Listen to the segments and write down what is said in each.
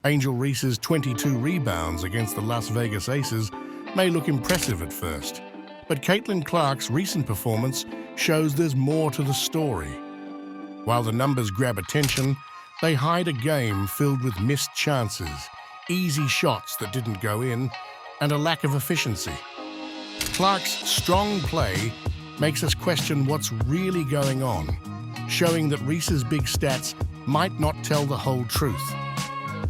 Angel Reese's 22 rebounds against the Las Vegas Aces may look impressive at first, but Caitlin Clark's recent performance shows there's more to the story. While the numbers grab attention, they hide a game filled with missed chances, easy shots that didn't go in, and a lack of efficiency. Clark's strong play makes us question what's really going on, showing that Reese's big stats might not tell the whole truth.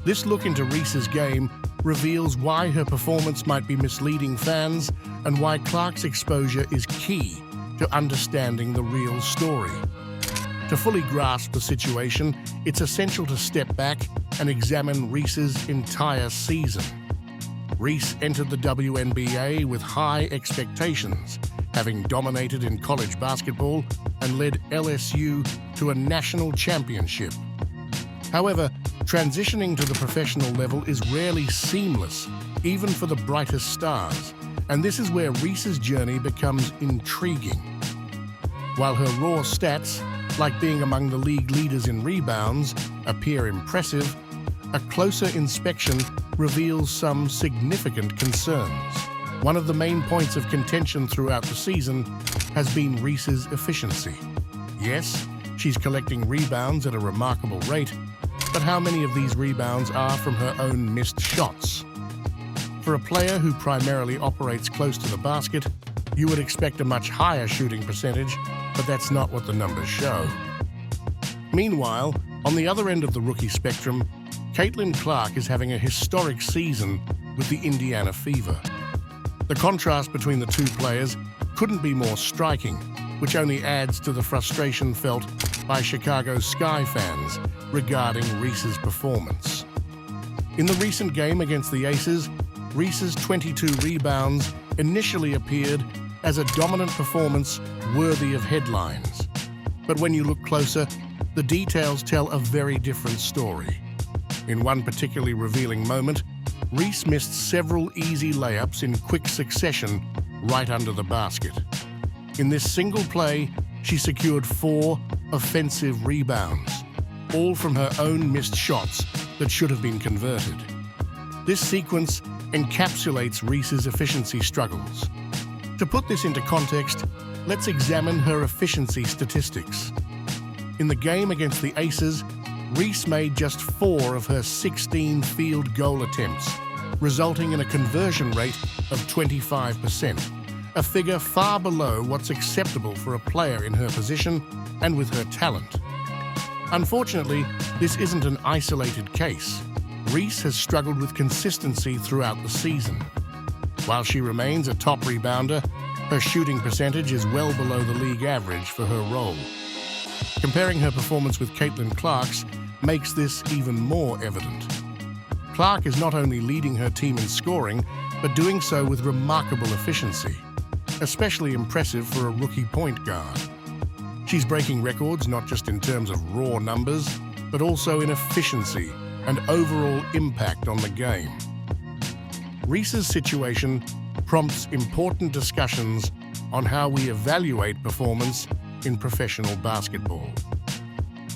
This look into Reese's game reveals why her performance might be misleading fans and why Clark's exposure is key to understanding the real story. To fully grasp the situation, it's essential to step back and examine Reese's entire season. Reese entered the WNBA with high expectations, having dominated in college basketball and led LSU to a national championship. However, transitioning to the professional level is rarely seamless, even for the brightest stars, and this is where Reese's journey becomes intriguing. While her raw stats, like being among the league leaders in rebounds, appear impressive, a closer inspection reveals some significant concerns. One of the main points of contention throughout the season has been Reese's efficiency. Yes, she's collecting rebounds at a remarkable rate, but how many of these rebounds are from her own missed shots? For a player who primarily operates close to the basket, you would expect a much higher shooting percentage, but that's not what the numbers show. Meanwhile, on the other end of the rookie spectrum, Caitlin Clark is having a historic season with the Indiana Fever. The contrast between the two players couldn't be more striking, which only adds to the frustration felt by Chicago Sky fans regarding Reese's performance. In the recent game against the Aces, Reese's 22 rebounds initially appeared as a dominant performance worthy of headlines. But when you look closer, the details tell a very different story. In one particularly revealing moment, Reese missed several easy layups in quick succession right under the basket. In this single play, she secured 4 offensive rebounds, all from her own missed shots that should have been converted. This sequence encapsulates Reese's efficiency struggles. To put this into context, let's examine her efficiency statistics. In the game against the Aces, Reese made just 4 of her 16 field goal attempts, resulting in a conversion rate of 25%, a figure far below what's acceptable for a player in her position and with her talent. Unfortunately, this isn't an isolated case. Reese has struggled with consistency throughout the season. While she remains a top rebounder, her shooting percentage is well below the league average for her role. Comparing her performance with Caitlin Clark's makes this even more evident. Clark is not only leading her team in scoring, but doing so with remarkable efficiency, especially impressive for a rookie point guard. She's breaking records not just in terms of raw numbers, but also in efficiency and overall impact on the game. Reese's situation prompts important discussions on how we evaluate performance in professional basketball.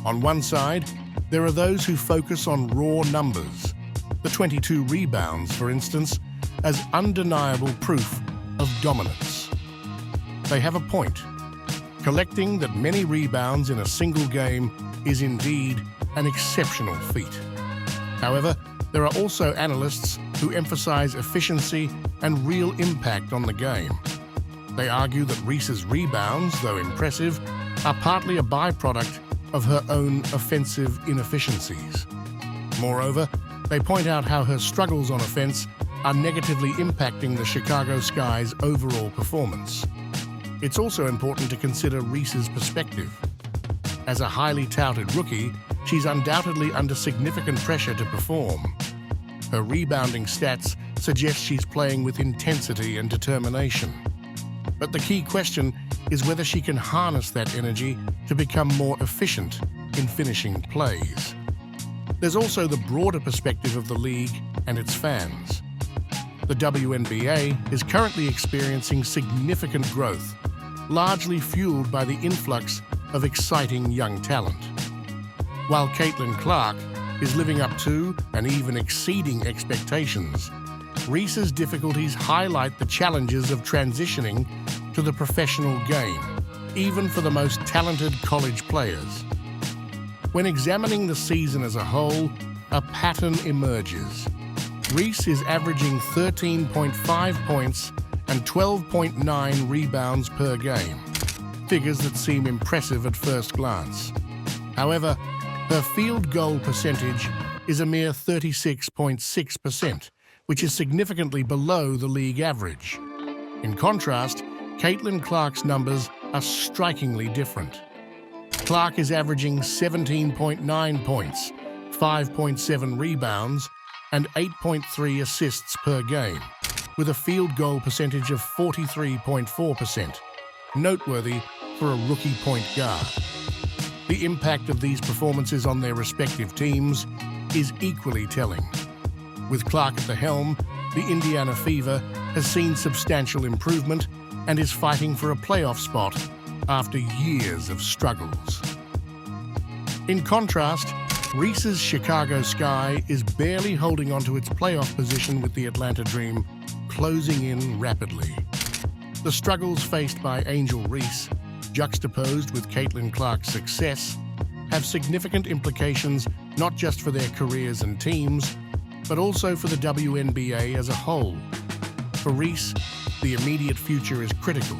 On one side, there are those who focus on raw numbers, the 22 rebounds, for instance, as undeniable proof of dominance. They have a point. Collecting that many rebounds in a single game is indeed an exceptional feat. However, there are also analysts who emphasize efficiency and real impact on the game. They argue that Reese's rebounds, though impressive, are partly a byproduct of her own offensive inefficiencies. Moreover, they point out how her struggles on offense are negatively impacting the Chicago Sky's overall performance. It's also important to consider Reese's perspective. As a highly touted rookie, she's undoubtedly under significant pressure to perform. Her rebounding stats suggest she's playing with intensity and determination. But the key question is whether she can harness that energy to become more efficient in finishing plays. There's also the broader perspective of the league and its fans. The WNBA is currently experiencing significant growth, largely fueled by the influx of exciting young talent. While Caitlin Clark is living up to and even exceeding expectations, Reese's difficulties highlight the challenges of transitioning to the professional game, even for the most talented college players. When examining the season as a whole, a pattern emerges. Reese is averaging 13.5 points and 12.9 rebounds per game, figures that seem impressive at first glance. However, her field goal percentage is a mere 36.6%, which is significantly below the league average. In contrast, Caitlin Clark's numbers are strikingly different. Clark is averaging 17.9 points, 5.7 rebounds, and 8.3 assists per game, with a field goal percentage of 43.4%, noteworthy for a rookie point guard. The impact of these performances on their respective teams is equally telling. With Clark at the helm, the Indiana Fever has seen substantial improvement and is fighting for a playoff spot after years of struggles. In contrast, Reese's Chicago Sky is barely holding onto its playoff position, with the Atlanta Dream closing in rapidly. The struggles faced by Angel Reese, juxtaposed with Caitlin Clark's success, have significant implications not just for their careers and teams, but also for the WNBA as a whole. For Reese, the immediate future is critical.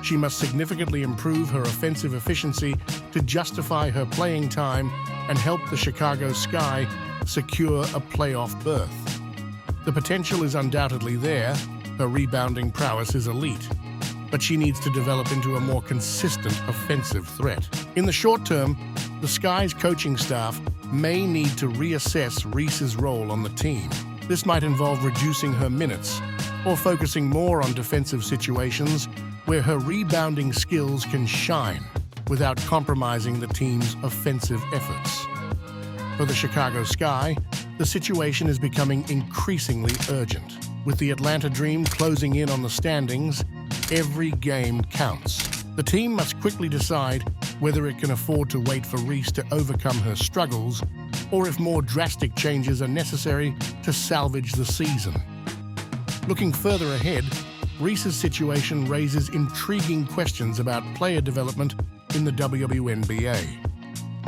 She must significantly improve her offensive efficiency to justify her playing time and help the Chicago Sky secure a playoff berth. The potential is undoubtedly there, her rebounding prowess is elite, but she needs to develop into a more consistent offensive threat. In the short term, the Sky's coaching staff may need to reassess Reese's role on the team. This might involve reducing her minutes or focusing more on defensive situations where her rebounding skills can shine without compromising the team's offensive efforts. For the Chicago Sky, the situation is becoming increasingly urgent. With the Atlanta Dream closing in on the standings, every game counts. The team must quickly decide whether it can afford to wait for Reese to overcome her struggles, or if more drastic changes are necessary to salvage the season. Looking further ahead, Reese's situation raises intriguing questions about player development in the WNBA.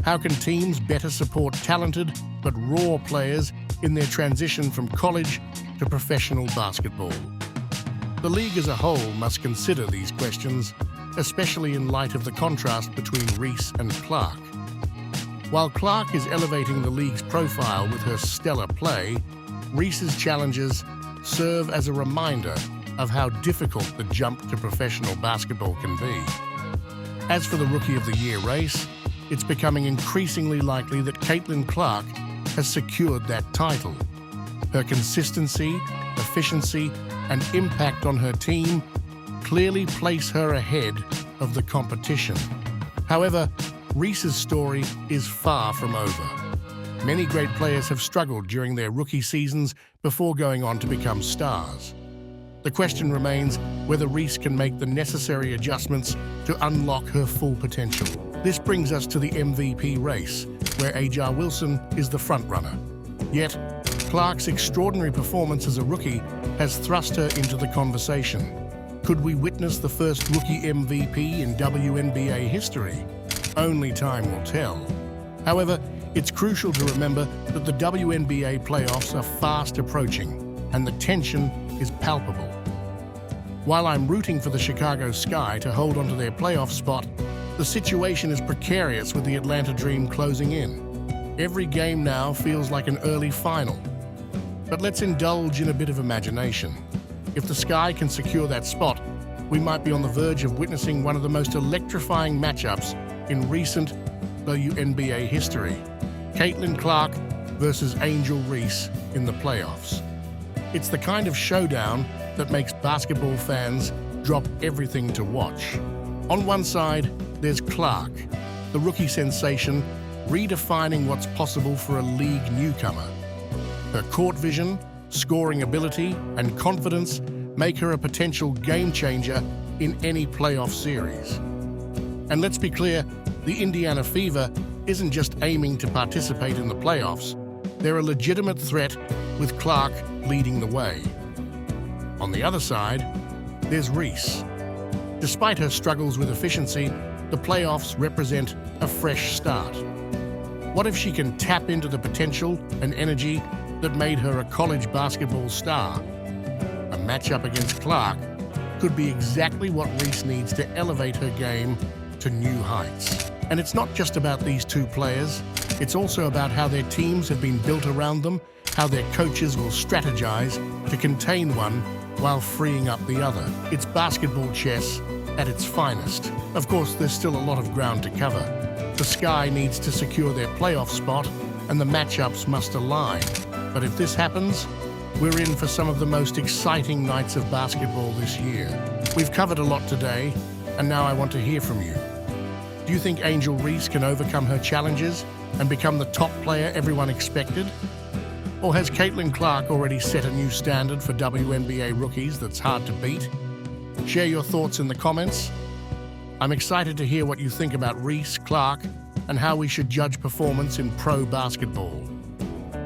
How can teams better support talented but raw players in their transition from college to professional basketball? The league as a whole must consider these questions, especially in light of the contrast between Reese and Clark. While Clark is elevating the league's profile with her stellar play, Reese's challenges serve as a reminder of how difficult the jump to professional basketball can be. As for the Rookie of the Year race, it's becoming increasingly likely that Caitlin Clark has secured that title. Her consistency, efficiency, and impact on her team clearly place her ahead of the competition. However, Reese's story is far from over. Many great players have struggled during their rookie seasons before going on to become stars. The question remains whether Reese can make the necessary adjustments to unlock her full potential. This brings us to the MVP race, where A'ja Wilson is the frontrunner. Yet, Clark's extraordinary performance as a rookie has thrust her into the conversation. Could we witness the first rookie MVP in WNBA history? Only time will tell. However, it's crucial to remember that the WNBA playoffs are fast approaching, and the tension is palpable. While I'm rooting for the Chicago Sky to hold onto their playoff spot, the situation is precarious with the Atlanta Dream closing in. Every game now feels like an early final. But let's indulge in a bit of imagination. If the Sky can secure that spot, we might be on the verge of witnessing one of the most electrifying matchups in recent WNBA history. Caitlin Clark versus Angel Reese in the playoffs. It's the kind of showdown that makes basketball fans drop everything to watch. On one side, there's Clark, the rookie sensation, redefining what's possible for a league newcomer. Her court vision, scoring ability, and confidence make her a potential game changer in any playoff series. And let's be clear, the Indiana Fever isn't just aiming to participate in the playoffs. They're a legitimate threat, with Clark leading the way. On the other side, there's Reese. Despite her struggles with efficiency, the playoffs represent a fresh start. What if she can tap into the potential and energy that made her a college basketball star? A matchup against Clark could be exactly what Reese needs to elevate her game to new heights. And it's not just about these two players, it's also about how their teams have been built around them, how their coaches will strategize to contain one while freeing up the other. It's basketball chess at its finest. Of course, there's still a lot of ground to cover. The Sky needs to secure their playoff spot, and the matchups must align. But if this happens, we're in for some of the most exciting nights of basketball this year. We've covered a lot today, and now I want to hear from you. Do you think Angel Reese can overcome her challenges and become the top player everyone expected? Or has Caitlin Clark already set a new standard for WNBA rookies that's hard to beat? Share your thoughts in the comments. I'm excited to hear what you think about Reese, Clark, and how we should judge performance in pro basketball.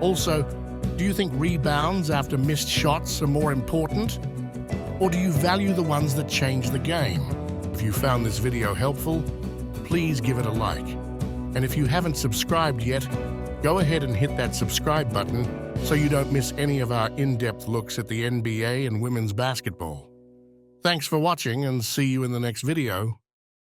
Also, do you think rebounds after missed shots are more important? Or do you value the ones that change the game? If you found this video helpful, please give it a like. And if you haven't subscribed yet, go ahead and hit that subscribe button so you don't miss any of our in-depth looks at the NBA and women's basketball. Thanks for watching, and see you in the next video.